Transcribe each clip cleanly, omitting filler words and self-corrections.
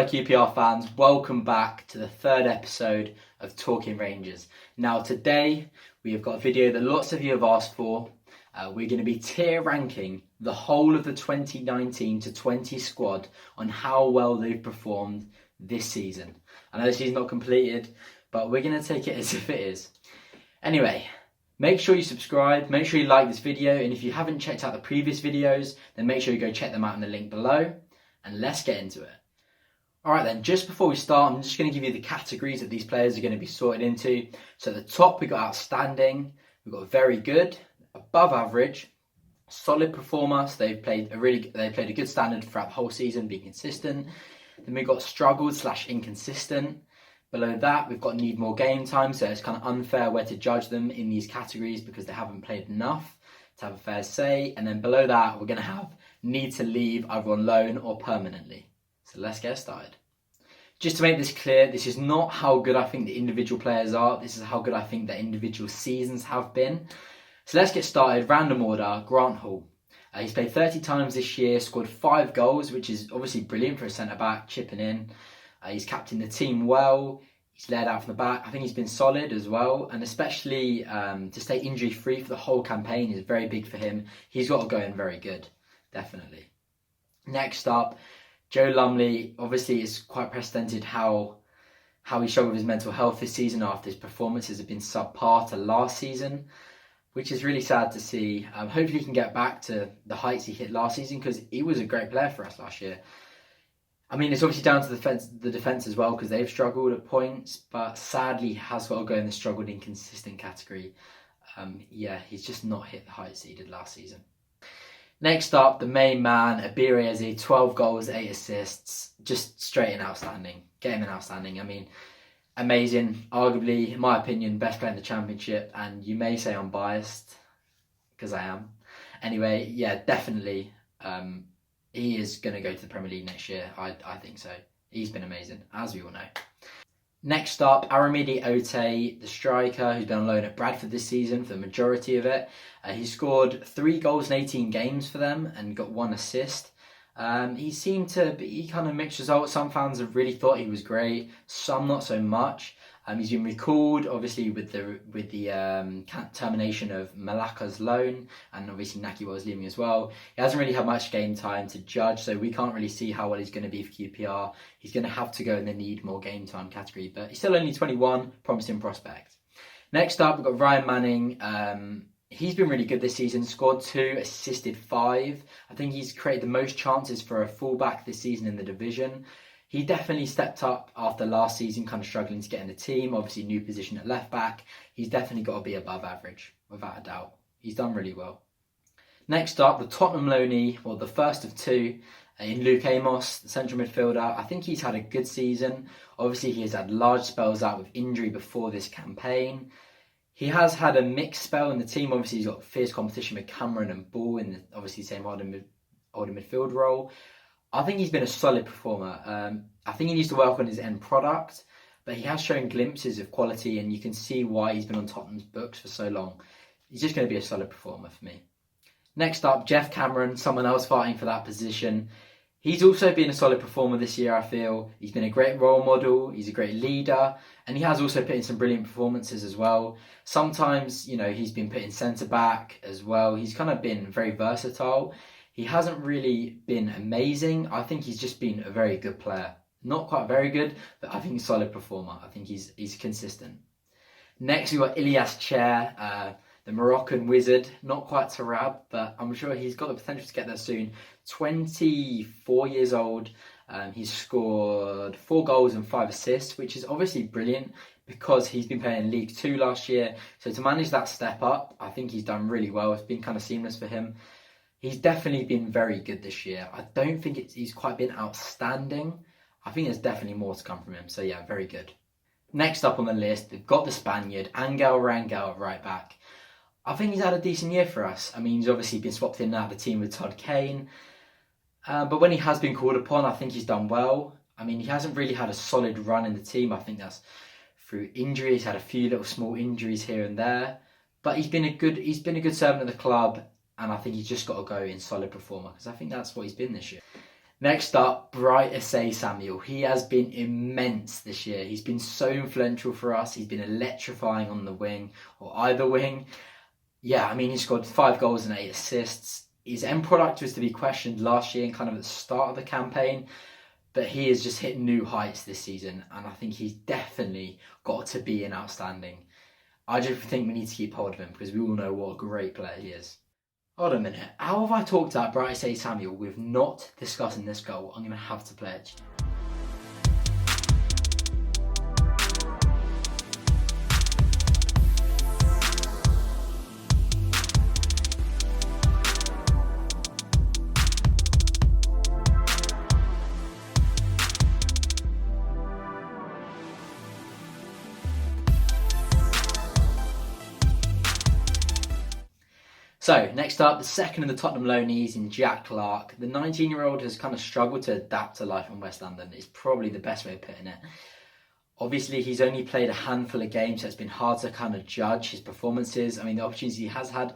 QPR fans, welcome back to the third episode of Talking Rangers. Now today we have got a video that lots of you have asked for. We're going to be tier ranking the whole of the 2019 to 20 squad on how well they've performed this season. I know the season's not completed, but we're going to take it as if it is. Anyway, make sure you subscribe, make sure you like this video, and if you haven't checked out the previous videos, then make sure you go check them out in the link below, and let's get into it. Alright then, just before we start, I'm just going to give you the categories that these players are going to be sorted into. So at the top, we've got outstanding, we've got very good, above average, solid performer, so they played a good standard throughout the whole season, being consistent. Then we've got struggled / inconsistent. Below that, we've got need more game time, so it's kind of unfair where to judge them in these categories because they haven't played enough to have a fair say. And then below that, we're going to have need to leave either on loan or permanently. So let's get started. Just to make this clear, this is not how good I think the individual players are. This is how good I think their individual seasons have been. So let's get started. Random order, Grant Hall. He's played 30 times this year, scored 5 goals, which is obviously brilliant for a centre-back, chipping in. He's captained the team well. He's led out from the back. I think he's been solid as well. And especially to stay injury-free for the whole campaign is very big for him. He's got to go in very good, definitely. Next up, Joe Lumley. Obviously, it's quite precedented how he struggled with his mental health this season after his performances have been subpar to last season, which is really sad to see. Hopefully he can get back to the heights he hit last season because he was a great player for us last year. I mean, it's obviously down to the defence as well because they've struggled at points, but sadly he has got to go in the struggled inconsistent category. He's just not hit the heights he did last season. Next up, the main man, Abir Eze, 12 goals, 8 assists, just straight in outstanding. Get him in outstanding. I mean, amazing. Arguably, in my opinion, best player in the championship, and you may say I'm biased, because I am. Anyway, yeah, definitely, he is going to go to the Premier League next year. I think so. He's been amazing, as we all know. Next up, Aramide Ote, the striker, who's been on loan at Bradford this season for the majority of it. He scored 3 goals in 18 games for them and got 1 assist. He kind of mixed results. Some fans have really thought he was great, some not so much. He's been recalled, obviously, with the termination of Malaka's loan, and obviously Natty Wells leaving as well. He hasn't really had much game time to judge, so we can't really see how well he's going to be for QPR. He's going to have to go in the need more game time category, but he's still only 21, promising prospect. Next up, we've got Ryan Manning. He's been really good this season, scored 2, assisted 5. I think he's created the most chances for a fullback this season in the division. He definitely stepped up after last season, kind of struggling to get in the team. Obviously, new position at left back. He's definitely got to be above average, without a doubt. He's done really well. Next up, the Tottenham loanee, the first of 2, in Luke Amos, the central midfielder. I think he's had a good season. Obviously, he has had large spells out with injury before this campaign. He has had a mixed spell in the team. Obviously, he's got fierce competition with Cameron and Ball in the obviously same holding midfield role. I think he's been a solid performer. I think he needs to work on his end product, but he has shown glimpses of quality, and you can see why he's been on Tottenham's books for so long. He's just going to be a solid performer for me. Next up, Geoff Cameron, someone else fighting for that position. He's also been a solid performer this year, I feel. He's been a great role model, he's a great leader, and he has also put in some brilliant performances as well. Sometimes, he's been put in centre-back as well. He's kind of been very versatile. He hasn't really been amazing. I think he's just been a very good player. Not quite very good, but I think he's a solid performer. I think he's consistent. Next, we've got Ilyas Chair, the Moroccan wizard. Not quite Tarab, but I'm sure he's got the potential to get there soon. 24 years old. He's scored 4 goals and 5 assists, which is obviously brilliant because he's been playing in League 2 last year. So to manage that step up, I think he's done really well. It's been kind of seamless for him. He's definitely been very good this year. I don't think he's quite been outstanding. I think there's definitely more to come from him. So yeah, very good. Next up on the list, we've got the Spaniard, Angel Rangel at right back. I think he's had a decent year for us. I mean, he's obviously been swapped in and out of the team with Todd Kane. But when he has been called upon, I think he's done well. I mean, he hasn't really had a solid run in the team. I think that's through injury. He's had a few little small injuries here and there. But he's been a good servant of the club. And I think he's just got to go in solid performer because I think that's what he's been this year. Next up, Bright Samuel. He has been immense this year. He's been so influential for us. He's been electrifying on the wing or either wing. Yeah, I mean, he scored 5 goals and 8 assists. His end product was to be questioned last year and kind of at the start of the campaign, but he has just hit new heights this season, and I think he's definitely got to be an outstanding. I just think we need to keep hold of him because we all know what a great player he is. Hold a minute, how have I talked about Bright Samuel with not discussing this goal? I'm going to have to pledge. So, next up, the second of the Tottenham loanees in Jack Clarke. The 19-year-old has kind of struggled to adapt to life in West London. It's probably the best way of putting it. Obviously, he's only played a handful of games, so it's been hard to kind of judge his performances. I mean, the opportunities he has had,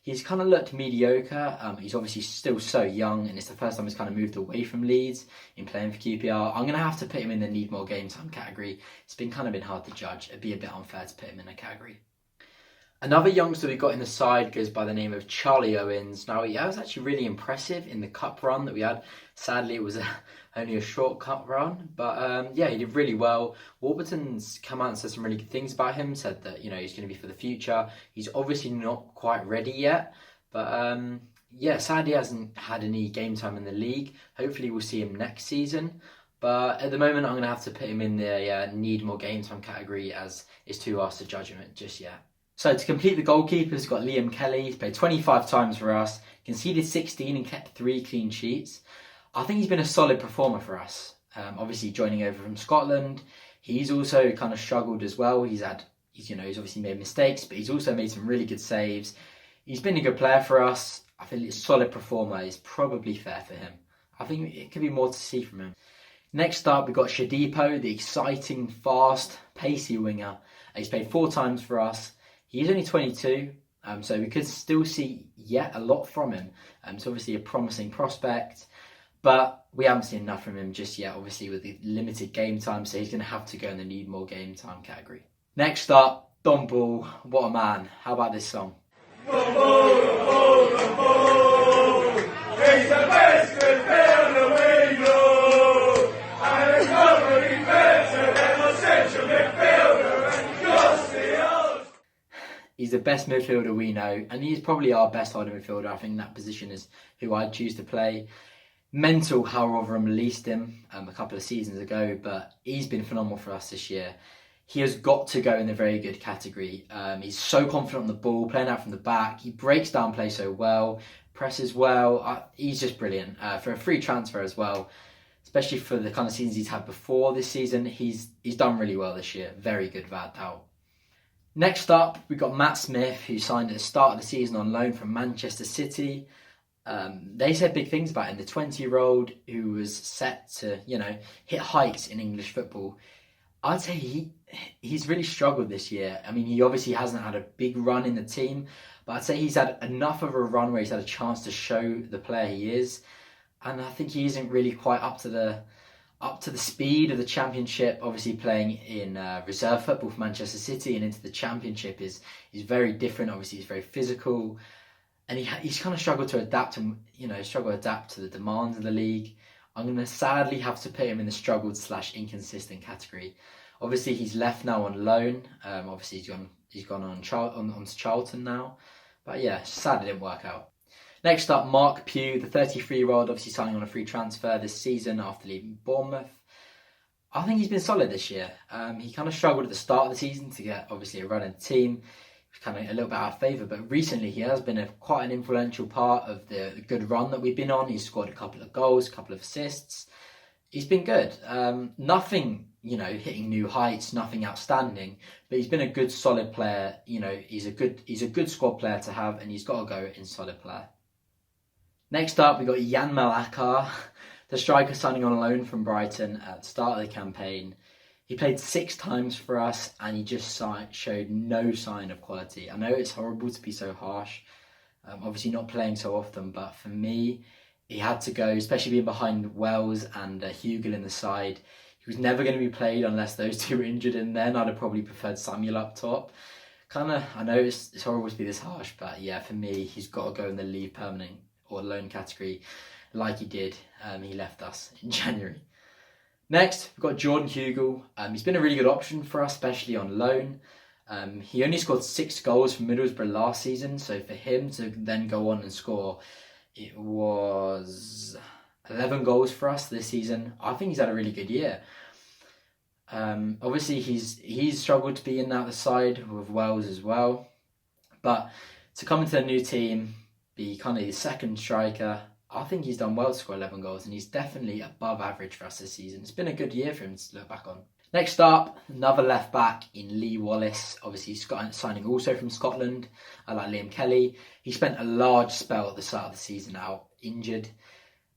he's kind of looked mediocre. He's obviously still so young, and it's the first time he's kind of moved away from Leeds in playing for QPR. I'm going to have to put him in the need more game time category. It's been hard to judge. It'd be a bit unfair to put him in a category. Another youngster we got in the side goes by the name of Charlie Owens. Now, he was actually really impressive in the cup run that we had. Sadly, it was only a short cup run, but yeah, he did really well. Warburton's come out and said some really good things about him, said that, he's going to be for the future. He's obviously not quite ready yet, but yeah, sadly he hasn't had any game time in the league. Hopefully we'll see him next season. But at the moment, I'm going to have to put him in the need more game time category, as it's too hard to judge him just yet. So to complete the goalkeepers, we've got Liam Kelly. He's played 25 times for us, conceded 16 and kept 3 clean sheets. I think he's been a solid performer for us. Obviously joining over from Scotland, he's also kind of struggled as well. He's obviously made mistakes, but he's also made some really good saves. He's been a good player for us. I think a solid performer is probably fair for him. I think it could be more to see from him. Next up, we've got Shadipo, the exciting, fast, pacey winger. He's played 4 times for us. He's only 22, so we could still see yet a lot from him. It's obviously a promising prospect, but we haven't seen enough from him just yet, obviously with the limited game time, so he's going to have to go in the need more game time category. Next up, Dumbell, what a man. How about this song? He's the best midfielder we know, and he's nobody better than the central midfielder and Gosty. He's the best midfielder we know, and he's probably our best holding midfielder. I think that position is who I'd choose to play. Mental how Rotherham released him a couple of seasons ago, but he's been phenomenal for us this year. He has got to go in the very good category. He's so confident on the ball, playing out from the back. He breaks down play so well, presses well. He's just brilliant. For a free transfer as well, especially for the kind of seasons he's had before this season, he's done really well this year. Very good, without doubt. Next up, we've got Matt Smith, who signed at the start of the season on loan from Manchester City. They said big things about him. The 20-year-old who was set to, hit heights in English football. I'd say he's really struggled this year. I mean, he obviously hasn't had a big run in the team, but I'd say he's had enough of a run where he's had a chance to show the player he is. And I think he isn't really quite up to the speed of the Championship. Obviously playing in reserve football for Manchester City and into the Championship is very different. Obviously he's very physical, and he's kind of struggled to adapt to the demands of the league. I'm going to sadly have to put him in the struggled / inconsistent category. Obviously he's left now on loan. Obviously he's gone on to Charlton now, but yeah, sadly didn't work out. Next up, Mark Pugh, the 33-year-old, obviously signing on a free transfer this season after leaving Bournemouth. I think he's been solid this year. He kind of struggled at the start of the season to get, obviously, a run in the team. He was kind of a little bit out of favour, but recently he has been quite an influential part of the good run that we've been on. He's scored a couple of goals, a couple of assists. He's been good. Nothing, hitting new heights, nothing outstanding, but he's been a good, solid player. He's a good squad player to have, and he's got to go in solid player. Next up, we've got Jan Malakar, the striker signing on loan from Brighton at the start of the campaign. He played 6 times for us, and he just showed no sign of quality. I know it's horrible to be so harsh, obviously not playing so often, but for me, he had to go, especially being behind Wells and Hugel in the side. He was never going to be played unless those two were injured, and then I'd have probably preferred Samuel up top. I know it's horrible to be this harsh, but yeah, for me, he's got to go in the leave permanent or loan category like he did. He left us in January. Next, we've got Jordan Hugel. He's been a really good option for us, especially on loan. He only scored 6 goals for Middlesbrough last season, so for him to then go on and score, it was 11 goals for us this season. I think he's had a really good year. Obviously, he's struggled to be in that side with Wells as well, but to come into a new team, be kind of the second striker, I think he's done well to score 11 goals, and he's definitely above average for us this season. It's been a good year for him to look back on. Next up, another left back in Lee Wallace. Obviously, he's got signing also from Scotland, like Liam Kelly. He spent a large spell at the start of the season out injured,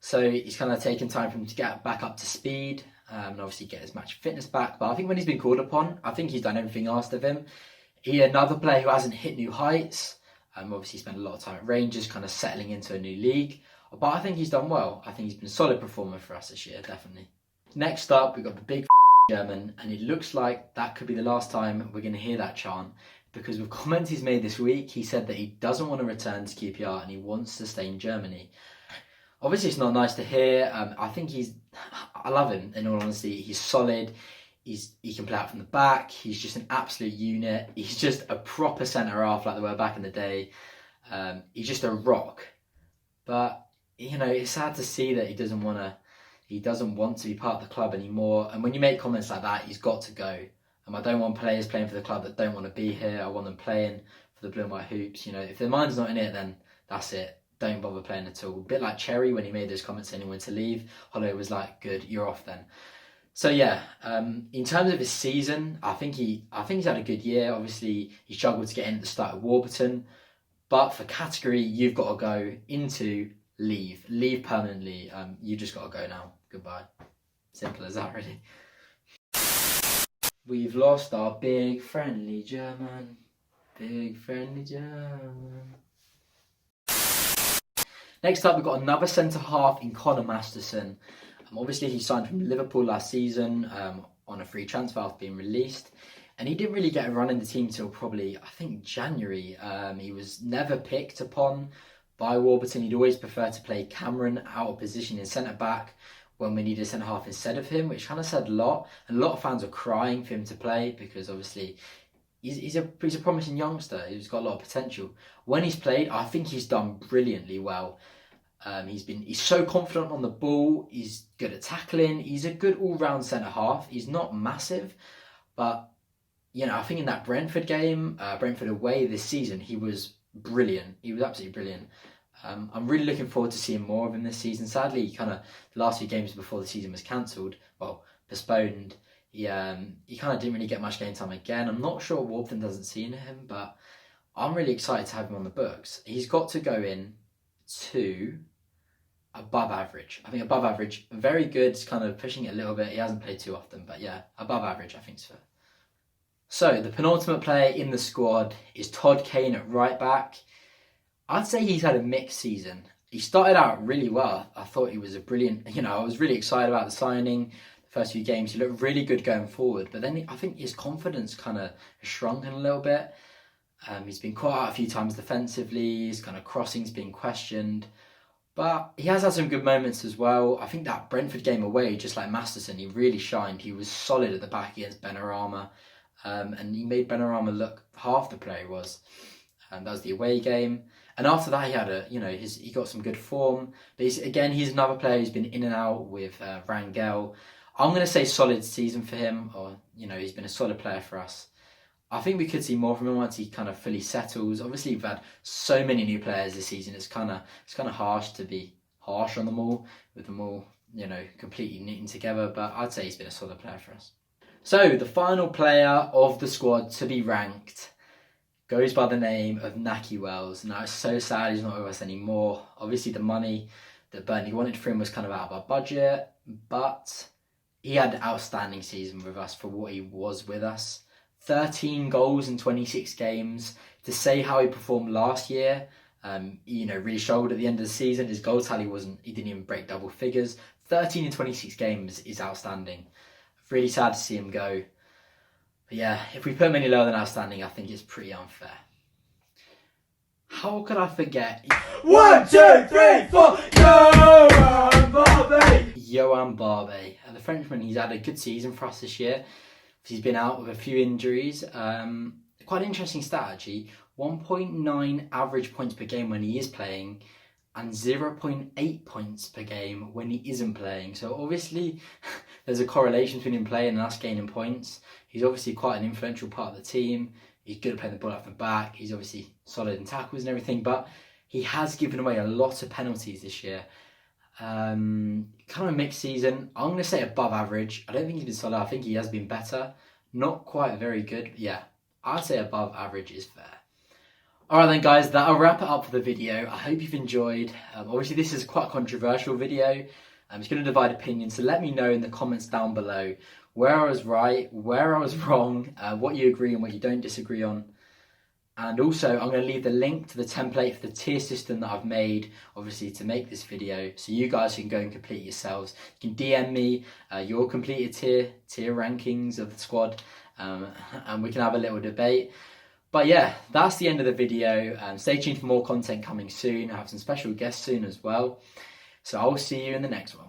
so he's kind of taken time for him to get back up to speed. And obviously get his match fitness back. But I think when he's been called upon, I think he's done everything asked of him. He's another player who hasn't hit new heights. Obviously spent a lot of time at Rangers, kind of settling into a new league. But I think he's done well. I think he's been a solid performer for us this year, definitely. Next up, we've got the big German. And it looks like that could be the last time we're going to hear that chant. Because with comments he's made this week, he said that he doesn't want to return to QPR and he wants to stay in Germany. Obviously, it's not nice to hear. I love him, in all honesty. He's solid. He can play out from the back. He's just an absolute unit. He's just a proper centre-half like they were back in the day. He's just a rock. But, it's sad to see that he doesn't want to be part of the club anymore. And when you make comments like that, he's got to go. I don't want players playing for the club that don't want to be here. I want them playing for the blue and white hoops. If their mind's not in it, then that's it. Don't bother playing at all. A bit like Cherry when he made those comments saying he wanted to leave. Hollow was like, good, you're off then. So yeah, in terms of his season, I think he's had a good year. Obviously, he struggled to get in at the start of Warburton. But for category, you've got to go into leave permanently. You just got to go now. Goodbye. Simple as that, really. We've lost our big friendly German. Big friendly German. Next up, we've got another centre-half in Conor Masterson. Obviously, he signed from Liverpool last season on a free transfer after being released. And he didn't really get a run in the team till probably, I think, January. He was never picked upon by Warburton. He'd always prefer to play Cameron out of position in centre-back when we needed a centre-half instead of him, which kind of said a lot. And a lot of fans were crying for him to play because, obviously, he's a promising youngster who's got a lot of potential. When he's played, I think he's done brilliantly well. He's so confident on the ball. He's good at tackling. He's a good all-round centre-half. He's not massive, but I think in that Brentford game, Brentford away this season, he was brilliant. He was absolutely brilliant. I'm really looking forward to seeing more of him this season. Sadly, the last few games before the season was cancelled, postponed. He kind of didn't really get much game time again. I'm not sure what Warburton doesn't see in him, but I'm really excited to have him on the books. He's got to go in to above average. I think above average, very good, kind of pushing it a little bit. He hasn't played too often, but yeah, above average, I think is fair. So the penultimate player in the squad is Todd Kane at right back. I'd say he's had a mixed season. He started out really well. I thought he was a brilliant, I was really excited about the signing. The first few games, he looked really good going forward, but then I think his confidence kind of has shrunken a little bit. He's been caught out a few times defensively. His kind of crossing's been questioned. But he has had some good moments as well. I think that Brentford game away, just like Masterson, he really shined. He was solid at the back against Benrahma. And he made Benrahma look half the player he was. That was the away game. And after that, he had he got some good form. But he's another player who's been in and out with Rangel. I'm going to say solid season for him. Or, he's been a solid player for us. I think we could see more from him once he kind of fully settles. Obviously, we've had so many new players this season. It's kind of harsh to be harsh on them all, with them all, completely knitting together. But I'd say he's been a solid player for us. So the final player of the squad to be ranked goes by the name of Natty Wells. Now, it's so sad he's not with us anymore. Obviously, the money that Burnley wanted for him was kind of out of our budget, but he had an outstanding season with us for what he was with us. 13 goals in 26 games. To say how he performed last year, Really struggled at the end of the season. His goal tally he didn't even break double figures. 13 in 26 games is outstanding. Really sad to see him go. But yeah, if we put him any lower than outstanding, I think it's pretty unfair. How could I forget? 1, 2, 3, 4. Yoann Barbet. Yoann Barbet, the Frenchman. He's had a good season for us this year. He's been out with a few injuries. Quite an interesting stat actually. 1.9 average points per game when he is playing, and 0.8 points per game when he isn't playing. So obviously there's a correlation between him playing and us gaining points. He's obviously quite an influential part of the team. He's good at playing the ball up and back. He's obviously solid in tackles and everything, but he has given away a lot of penalties this year. Kind of a mixed season. I'm going to say above average. I don't think he's been solid. I think he has been better. Not quite very good. But yeah, I'd say above average is fair. Alright then guys, that'll wrap it up for the video. I hope you've enjoyed. Obviously this is quite a controversial video. It's going to divide opinions, so let me know in the comments down below where I was right, where I was wrong, what you agree and what you don't disagree on. And also I'm going to leave the link to the template for the tier system that I've made, obviously, to make this video, so you guys can go and complete yourselves. You can DM me your completed tier rankings of the squad, and we can have a little debate. But yeah, that's the end of the video. Stay tuned for more content coming soon. I have some special guests soon as well. So I will see you in the next one.